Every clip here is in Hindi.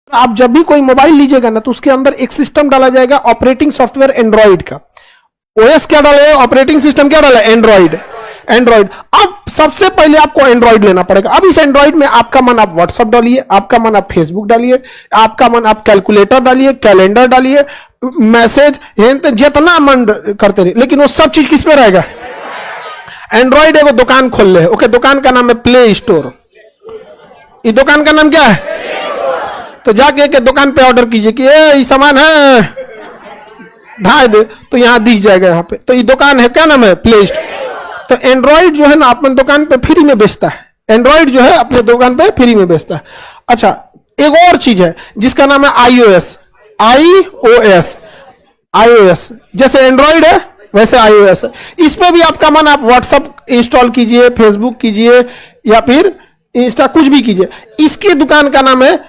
आप जब भी कोई मोबाइल लीजिएगा ना तो उसके अंदर एक सिस्टम डाला जाएगा ऑपरेटिंग सॉफ्टवेयर एंड्रॉइड का। ओएस क्या डाले, ऑपरेटिंग सिस्टम क्या डाला, एंड्रॉइड। एंड्रॉइड, अब सबसे पहले आपको एंड्रॉइड लेना पड़ेगा। अब इस एंड्रॉइड में आपका मन आप व्हाट्सएप डालिए, आपका मन आप फेसबुक डालिए, आपका मन आप कैलकुलेटर डालिए, कैलेंडर डालिए, मैसेज, जितना मन करते रहिए, लेकिन वो सब चीज किस में रहेगा, एंड्रॉइड। एगो दुकान खोल ले, ओके, दुकान का नाम है प्ले स्टोर। इस दुकान का नाम क्या है, तो जाके के दुकान पे ऑर्डर कीजिए कि ये सामान है, ढाई दे, तो यहां दिख जाएगा यहाँ पे। तो ये दुकान है, क्या नाम है, प्ले स्टोर। तो एंड्रॉइड जो है ना अपने दुकान पे फ्री में बेचता है, एंड्रॉइड जो है अपने दुकान पे फ्री में बेचता है। अच्छा, एक और चीज है जिसका नाम है आईओएस। आईओएस जैसे एंड्रॉइड है वैसे आईओएस है। इसमें भी आपका मन आप व्हाट्सएप इंस्टॉल कीजिए, फेसबुक कीजिए, या फिर इंस्टा, कुछ भी कीजिए। इसकी दुकान का नाम है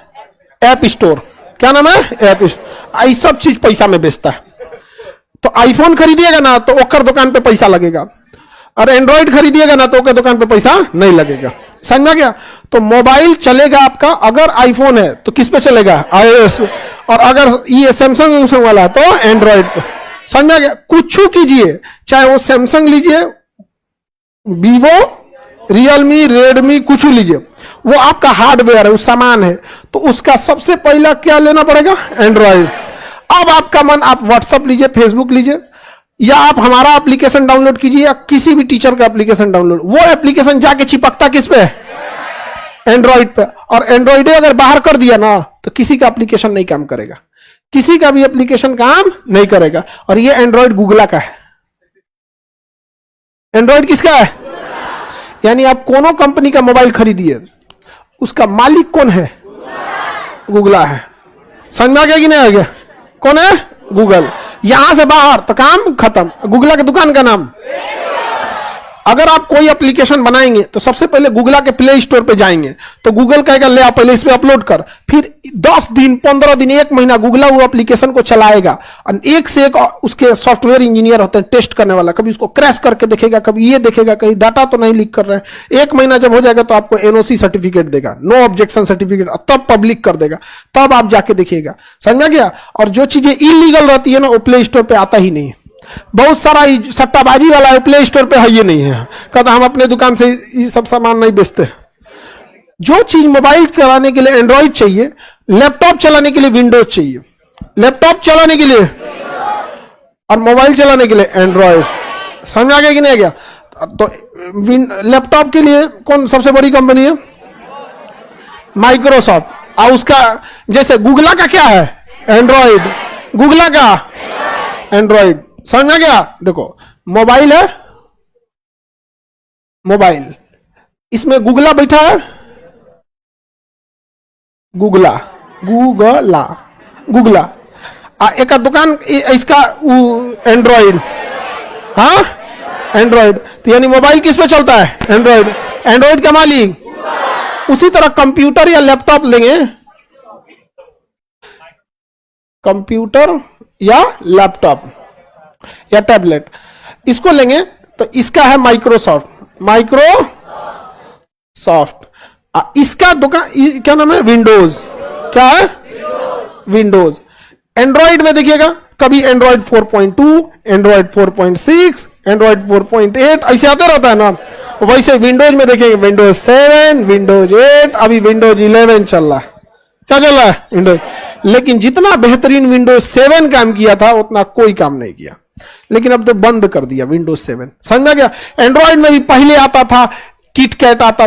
ऐप स्टोर। क्या नाम है, ऐप स्टोर। ये सब चीज पैसा में बेचता है। तो आईफोन खरीदिएगा ना तो ओकर दुकान पे पैसा लगेगा, और एंड्रॉइड खरीदिएगा ना तो ओकर दुकान पे पैसा नहीं लगेगा। समझा गया। तो मोबाइल चलेगा आपका, अगर आईफोन है तो किस पे चलेगा, आईओएस, और अगर ये सैमसंग वाला है तो एंड्रॉइड पे। समझा गया। कुछ कीजिए, चाहे वो सैमसंग लीजिए, वीवो, रियलमी, रेडमी, कुछ लीजिए, वो आपका हार्डवेयर है, वो सामान है, तो उसका सबसे पहला क्या लेना पड़ेगा, एंड्रॉइड। अब आपका मन आप व्हाट्सएप लीजिए, फेसबुक लीजिए, या आप हमारा एप्लीकेशन डाउनलोड कीजिए, या किसी भी टीचर का एप्लीकेशन डाउनलोड, वो एप्लीकेशन जाके चिपकता किस पे, एंड्रॉइड पे। और एंड्रॉइड अगर बाहर कर दिया ना तो किसी का एप्लीकेशन नहीं काम करेगा, किसी का भी एप्लीकेशन काम नहीं करेगा। और ये एंड्रॉइड गूगला का है। एंड्रॉइड किसका है, यानी आप कोनो कंपनी का मोबाइल खरीदिए, उसका मालिक कौन है, गूगला है। समझ में आ गया कि नहीं आ गया, कौन है, गूगल। यहां से बाहर तो काम खत्म। गूगला की दुकान का नाम, अगर आप कोई एप्लीकेशन बनाएंगे तो सबसे पहले गूगला के प्ले स्टोर पे जाएंगे, तो गूगल कहेगा ले आप पहले इस पे अपलोड कर, फिर 10 दिन, 15 दिन, 1 महीना गूगला वो एप्लीकेशन को चलाएगा। और एक से एक उसके सॉफ्टवेयर इंजीनियर होते हैं टेस्ट करने वाला, कभी उसको क्रैश करके देखेगा, कभी ये देखेगा कहीं डाटा तो नहीं लीक कर रहे हैं। 1 महीना जब हो जाएगा तो आपको एनओसी सर्टिफिकेट देगा, नो ऑब्जेक्शन सर्टिफिकेट, तब पब्लिक कर देगा, तब आप जाके देखिएगा। समझा गया। और जो चीजें इलीगल रहती है ना वो प्ले स्टोर पे आता ही नहीं है। बहुत सारा सट्टाबाजी वाला है प्ले स्टोर पे है, ये नहीं है, कहता हम अपने दुकान से ये सब सामान नहीं बेचते। जो चीज मोबाइल चलाने के लिए एंड्रॉइड चाहिए, लैपटॉप चलाने के लिए विंडोज चाहिए, लैपटॉप चलाने के लिए और मोबाइल चलाने के लिए एंड्रॉइड। समझ आ गया कि नहीं आ गया। तो लैपटॉप के लिए कौन सबसे बड़ी कंपनी है, माइक्रोसॉफ्ट। और उसका जैसे गूगला का क्या है, एंड्रॉइड, गूगला का एंड्रॉइड। समझ में गया। देखो मोबाइल है, मोबाइल, इसमें गूगला बैठा है, गूगला, गूगला, गूगला। एक दुकान इसका एंड्रॉइड, हाँ एंड्रॉइड। तो यानी मोबाइल किस पे चलता है, एंड्रॉइड, एंड्रॉइड का मालिक। उसी तरह कंप्यूटर या लैपटॉप लेंगे, कंप्यूटर या लैपटॉप या टैबलेट, इसको लेंगे तो इसका है माइक्रोसॉफ्ट, माइक्रोसॉफ्ट। इसका दुकान क्या नाम है, विंडोज। क्या है, विंडोज। एंड्रॉइड में देखिएगा कभी एंड्रॉइड 4.2, एंड्रॉइड 4.6, एंड्रॉइड 4.8 ऐसे आते रहता है ना। वैसे विंडोज में देखेंगे विंडोज 7, विंडोज 8, अभी विंडोज 11 चल रहा है। क्या चल रहा है, विंडोज। लेकिन जितना बेहतरीन विंडोज 7 काम किया था उतना कोई काम नहीं किया, लेकिन अब तो बंद कर दिया विंडोज 7। समझा गया। एंड्रॉइड में भी पहले आता था किटकैट आता था,